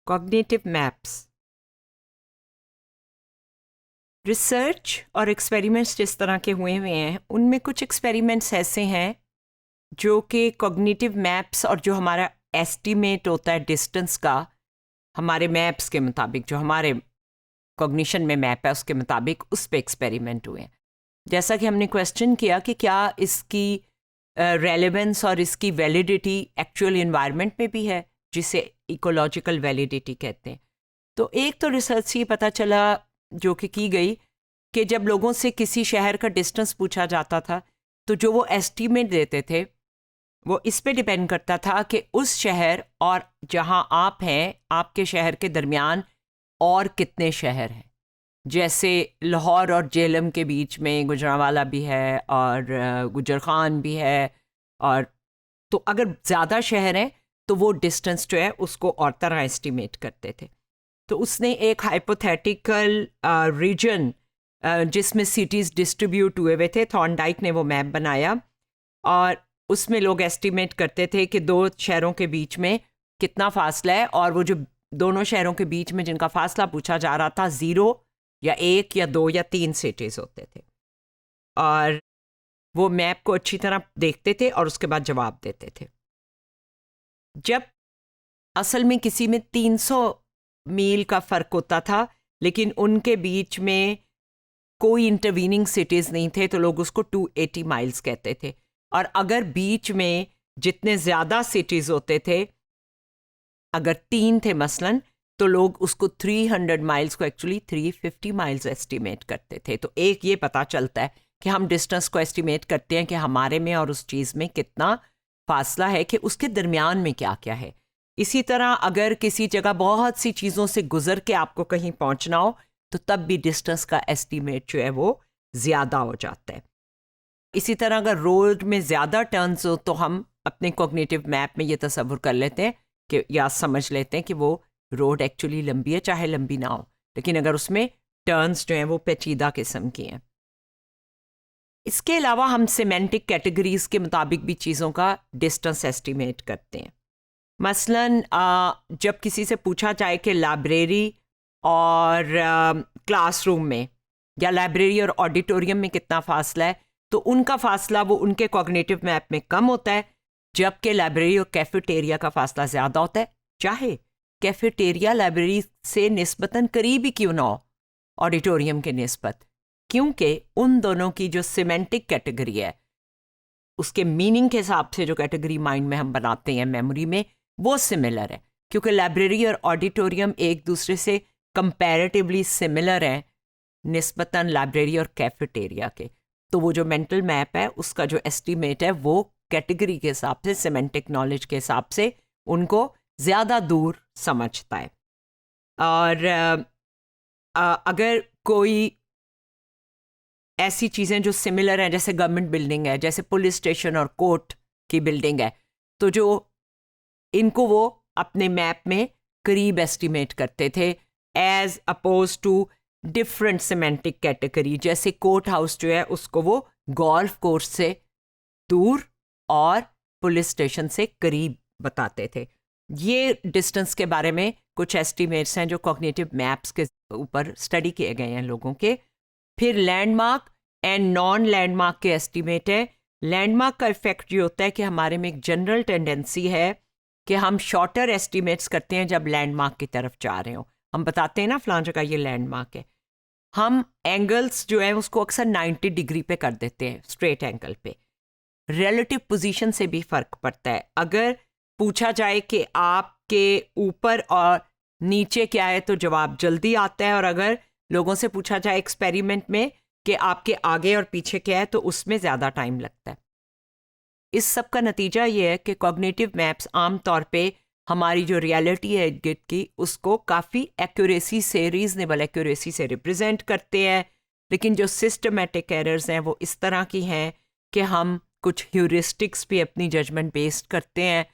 Cognitive maps. Research और experiments जिस तरह के हुए हैं उनमें कुछ एक्सपेरिमेंट्स ऐसे हैं जो कि कॉग्निटिव मैप्स और जो हमारा एस्टीमेट होता है डिस्टेंस का हमारे मैप्स के मुताबिक, जो हमारे कॉग्निशन में मैप है उसके मुताबिक उस पे एक्सपेरिमेंट हुए हैं। जैसा कि हमने क्वेश्चन किया कि क्या इसकी रेलेवेंस और इसकी वैलिडिटी एक्चुअल इन्वायरमेंट में भी है, जिसे इकोलॉजिकल वैलिडिटी कहते हैं। तो एक तो रिसर्च से ये पता चला जो कि की गई कि जब लोगों से किसी शहर का डिस्टेंस पूछा जाता था तो जो वो एस्टीमेट देते थे वो इस पे डिपेंड करता था कि उस शहर और जहाँ आप हैं आपके शहर के दरमियान और कितने शहर हैं। जैसे लाहौर और जेलम के बीच में गुजरांवाला भी है और गुजर खान भी है, और तो अगर ज़्यादा शहर हैं तो वो डिस्टेंस जो है उसको और तरह एस्टिमेट करते थे। तो उसने एक हाइपोथेटिकल रीजन जिसमें सिटीज़ डिस्ट्रीब्यूट हुए थे, थॉर्नडाइक ने वो मैप बनाया और उसमें लोग एस्टिमेट करते थे कि दो शहरों के बीच में कितना फासला है, और वो जो दोनों शहरों के बीच में जिनका फासला पूछा जा रहा था 0 या 1 या 2 या 3 सिटीज़ होते थे, और वो मैप को अच्छी तरह देखते थे और उसके बाद जवाब देते थे। जब असल में किसी में 300 मील का फ़र्क होता था लेकिन उनके बीच में कोई इंटरवीनिंग सिटीज़ नहीं थे तो लोग उसको 280 माइल्स कहते थे। और अगर बीच में जितने ज़्यादा सिटीज़ होते थे, अगर 3 थे मसलन, तो लोग उसको 300 माइल्स को एक्चुअली 350 माइल्स एस्टिमेट करते थे। तो एक ये पता चलता है कि हम डिस्टेंस को एस्टिमेट करते हैं कि हमारे में और उस चीज़ में कितना फासला है, कि उसके दरमियान में क्या क्या है। इसी तरह अगर किसी जगह बहुत सी चीज़ों से गुजर के आपको कहीं पहुंचना हो तो तब भी डिस्टेंस का एस्टीमेट जो है वो ज़्यादा हो जाता है। इसी तरह अगर रोड में ज़्यादा टर्न्स हो तो हम अपने कॉग्निटिव मैप में ये तसव्वुर कर लेते हैं कि या समझ लेते हैं कि वो रोड एक्चुअली लंबी है, चाहे लंबी ना हो, लेकिन अगर उसमें टर्न्स जो हैं वो पेचीदा किस्म की हैं। इसके अलावा हम सिमेंटिक कैटेगरीज के मुताबिक भी चीज़ों का डिस्टेंस एस्टिमेट करते हैं। मसलन जब किसी से पूछा जाए कि लाइब्रेरी और क्लासरूम में या लाइब्रेरी और ऑडिटोरियम में कितना फ़ासला है, तो उनका फ़ासला वो उनके कॉग्निटिव मैप में कम होता है, जबकि लाइब्रेरी और कैफेटेरिया का फ़ासला ज़्यादा होता है, चाहे कैफेटेरिया लाइब्रेरी से निस्बतन करीब ही क्यों ना हो ऑडिटोरियम के निस्बत, क्योंकि उन दोनों की जो सिमेंटिक कैटेगरी है उसके मीनिंग के हिसाब से जो कैटेगरी माइंड में हम बनाते हैं मेमोरी में, वो सिमिलर है। क्योंकि लाइब्रेरी और ऑडिटोरियम एक दूसरे से कंपैरेटिवली सिमिलर हैं निस्बतन लाइब्रेरी और कैफेटेरिया के, तो वो जो मेंटल मैप है उसका जो एस्टीमेट है वो कैटेगरी के हिसाब से, सिमेंटिक नॉलेज के हिसाब से उनको ज़्यादा दूर समझता है। और अगर कोई ऐसी चीज़ें जो सिमिलर हैं, जैसे गवर्नमेंट बिल्डिंग है, जैसे पुलिस स्टेशन और कोर्ट की बिल्डिंग है, तो जो इनको वो अपने मैप में करीब एस्टिमेट करते थे as oppose to different semantic category. जैसे कोर्ट हाउस जो है उसको वो गोल्फ कोर्स से दूर और पुलिस स्टेशन से करीब बताते थे। ये डिस्टेंस के बारे में कुछ एस्टिमेट्स हैं जो कॉग्निटिव मैप्स के ऊपर स्टडी किए गए हैं लोगों के। फिर लैंडमार्क एंड नॉन लैंडमार्क के एस्टिमेट है। लैंडमार्क का इफेक्ट ये होता है कि हमारे में एक जनरल टेंडेंसी है कि हम शॉर्टर एस्टिमेट्स करते हैं जब लैंडमार्क की तरफ जा रहे हो। हम बताते हैं ना फलां जगह ये लैंडमार्क है, हम एंगल्स जो है उसको अक्सर 90 डिग्री पे कर देते हैं, स्ट्रेट एंगल पे। रिलेटिव पोजीशन से भी फ़र्क पड़ता है। अगर पूछा जाए कि आपके ऊपर और नीचे क्या है तो जवाब जल्दी आता है, और अगर लोगों से पूछा जाए एक्सपेरिमेंट में कि आपके आगे और पीछे क्या है तो उसमें ज़्यादा टाइम लगता है। इस सब का नतीजा ये है कि कॉग्निटिव मैप्स आम तौर पे हमारी जो रियलिटी है गिट की उसको काफ़ी एक्यूरेसी से, रीजनेबल एक्यूरेसी से रिप्रेजेंट करते हैं, लेकिन जो सिस्टमेटिक एरर्स हैं वो इस तरह की हैं कि हम कुछ ह्यूरिस्टिक्स भी अपनी जजमेंट बेस्ड करते हैं।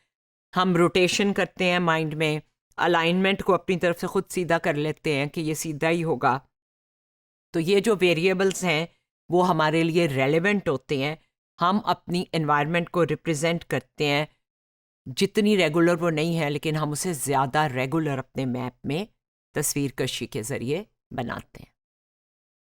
हम रोटेशन करते हैं माइंड में, अलाइनमेंट को अपनी तरफ से खुद सीधा कर लेते हैं कि ये सीधा ही होगा। तो ये जो वेरिएबल्स हैं वो हमारे लिए रेलेवेंट होते हैं। हम अपनी एनवायरनमेंट को रिप्रेजेंट करते हैं जितनी रेगुलर वो नहीं है, लेकिन हम उसे ज़्यादा रेगुलर अपने मैप में तस्वीर कशी के ज़रिए बनाते हैं।